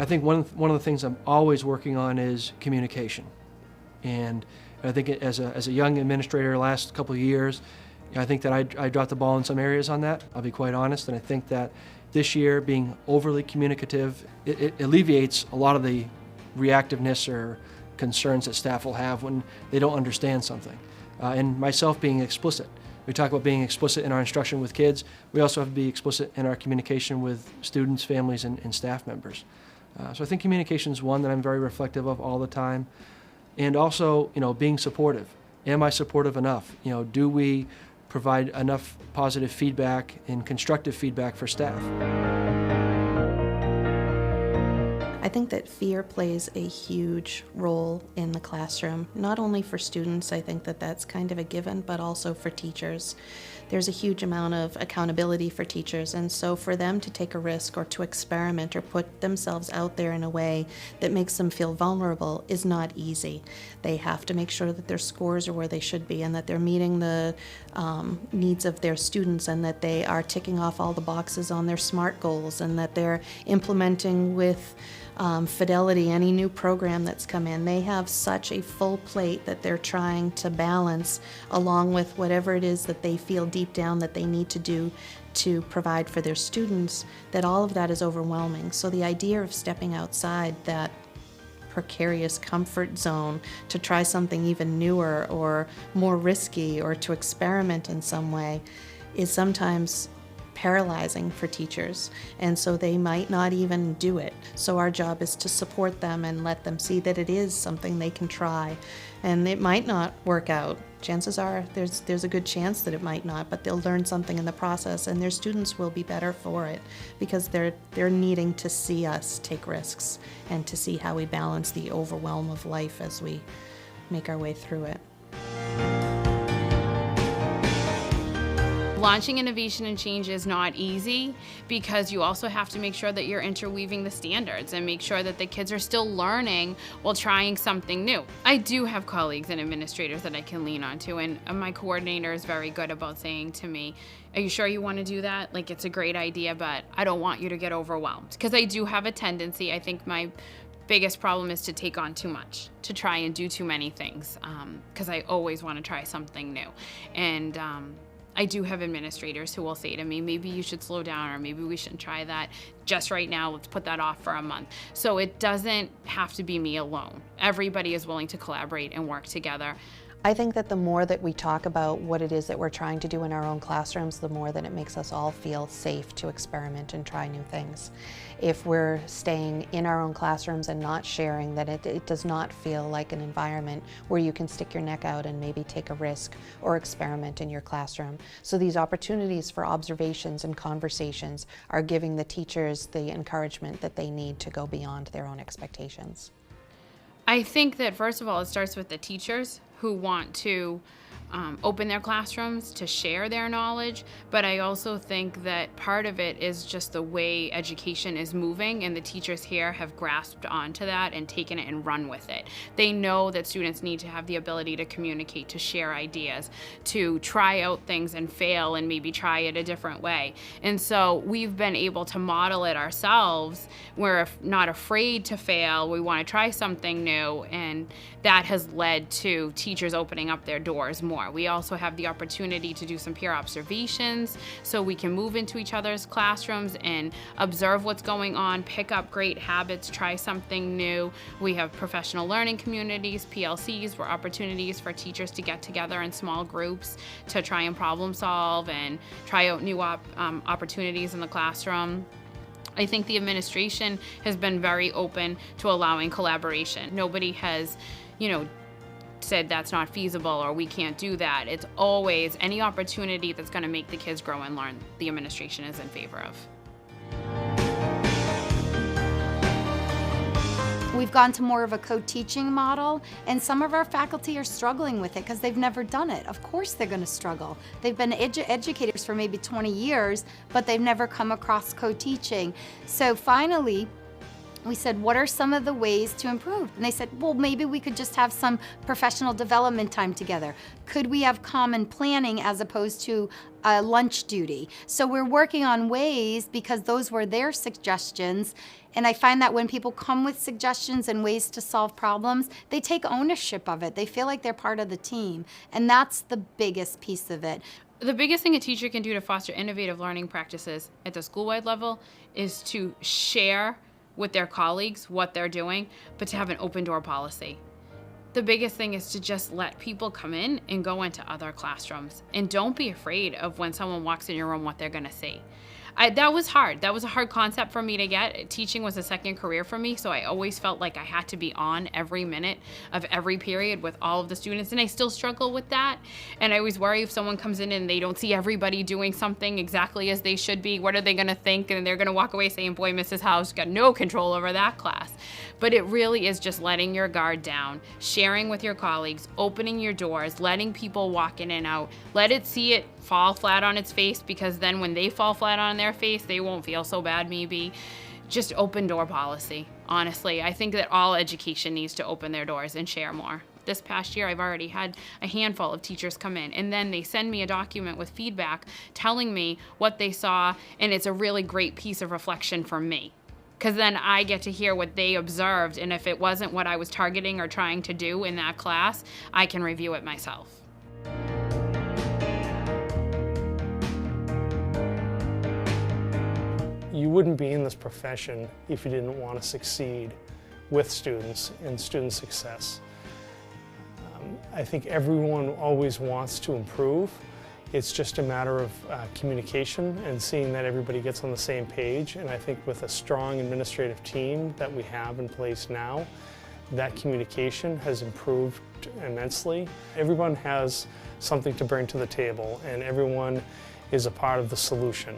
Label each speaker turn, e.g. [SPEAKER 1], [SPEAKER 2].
[SPEAKER 1] I think one of the things I'm always working on is communication. And I think as a young administrator last couple of years, I think that I dropped the ball in some areas on that, I'll be quite honest, and I think that this year being overly communicative, it alleviates a lot of the reactiveness or concerns that staff will have when they don't understand something. And myself being explicit. We talk about being explicit in our instruction with kids. We also have to be explicit in our communication with students, families, and staff members. So I think communication is one that I'm very reflective of all the time. And also, being supportive. Am I supportive enough? Do we provide enough positive feedback and constructive feedback for staff?
[SPEAKER 2] I think that fear plays a huge role in the classroom, not only for students. I think that that's kind of a given, but also for teachers. There's a huge amount of accountability for teachers, and so for them to take a risk or to experiment or put themselves out there in a way that makes them feel vulnerable is not easy. They have to make sure that their scores are where they should be and that they're meeting the needs of their students and that they are ticking off all the boxes on their SMART goals and that they're implementing with fidelity any new program that's come in. They have such a full plate that they're trying to balance along with whatever it is that they feel deep down that they need to do to provide for their students, that all of that is overwhelming. So the idea of stepping outside that precarious comfort zone to try something even newer or more risky or to experiment in some way is sometimes paralyzing for teachers, and so they might not even do it. So our job is to support them and let them see that it is something they can try, and it might not work out. Chances are there's a good chance that it might not, but they'll learn something in the process, and their students will be better for it because they're needing to see us take risks and to see how we balance the overwhelm of life as we make our way through it.
[SPEAKER 3] Launching innovation and change is not easy because you also have to make sure that you're interweaving the standards and make sure that the kids are still learning while trying something new. I do have colleagues and administrators that I can lean on to, and my coordinator is very good about saying to me, "Are you sure you want to do that? Like, it's a great idea, but I don't want you to get overwhelmed." Because I do have a tendency, I think my biggest problem is to take on too much, to try and do too many things, because I always want to try something new. And I do have administrators who will say to me, maybe you should slow down, or maybe we shouldn't try that just right now, let's put that off for a month. So it doesn't have to be me alone. Everybody is willing to collaborate and work together.
[SPEAKER 2] I think that the more that we talk about what it is that we're trying to do in our own classrooms, the more that it makes us all feel safe to experiment and try new things. If we're staying in our own classrooms and not sharing, then it does not feel like an environment where you can stick your neck out and maybe take a risk or experiment in your classroom. So these opportunities for observations and conversations are giving the teachers the encouragement that they need to go beyond their own expectations.
[SPEAKER 3] I think that first of all, it starts with the teachers who want to open their classrooms to share their knowledge, but I also think that part of it is just the way education is moving, and the teachers here have grasped onto that and taken it and run with it. They know that students need to have the ability to communicate, to share ideas, to try out things and fail and maybe try it a different way. And so we've been able to model it ourselves. We're not afraid to fail. We want to try something new, and that has led to teachers opening up their doors more. We also have the opportunity to do some peer observations so we can move into each other's classrooms and observe what's going on, pick up great habits, try something new. We have professional learning communities, PLCs, where opportunities for teachers to get together in small groups to try and problem solve and try out new opportunities in the classroom. I think the administration has been very open to allowing collaboration. Nobody has, said that's not feasible or we can't do that. It's always any opportunity that's going to make the kids grow and learn, the administration is in favor of.
[SPEAKER 4] We've gone to more of a co-teaching model, and some of our faculty are struggling with it because they've never done it. Of course they're going to struggle. They've been educators for maybe 20 years, but they've never come across co-teaching. So finally, we said, what are some of the ways to improve? And they said, well, maybe we could just have some professional development time together. Could we have common planning as opposed to lunch duty. So we're working on ways, because those were their suggestions, and I find that when people come with suggestions and ways to solve problems, they take ownership of it. They feel like they're part of the team, and that's the biggest piece of it.
[SPEAKER 3] The biggest thing a teacher can do to foster innovative learning practices at the school-wide level is to share with their colleagues what they're doing, but to have an open door policy. The biggest thing is to just let people come in and go into other classrooms, and don't be afraid of when someone walks in your room what they're gonna see. That was hard. That was a hard concept for me to get. Teaching was a second career for me, so I always felt like I had to be on every minute of every period with all of the students, and I still struggle with that. And I always worry if someone comes in and they don't see everybody doing something exactly as they should be, what are they gonna think? And they're gonna walk away saying, boy, Mrs. House got no control over that class. But it really is just letting your guard down, sharing with your colleagues, opening your doors, letting people walk in and out. Let it see it fall flat on its face, because then when they fall flat on their face, they won't feel so bad maybe. Just open door policy, honestly. I think that all education needs to open their doors and share more. This past year, I've already had a handful of teachers come in, and then they send me a document with feedback telling me what they saw, and it's a really great piece of reflection for me. Because then I get to hear what they observed, and if it wasn't what I was targeting or trying to do in that class, I can review it myself.
[SPEAKER 5] You wouldn't be in this profession if you didn't want to succeed with students and student success. I think everyone always wants to improve. It's just a matter of communication and seeing that everybody gets on the same page. And I think with a strong administrative team that we have in place now, that communication has improved immensely. Everyone has something to bring to the table, and everyone is a part of the solution.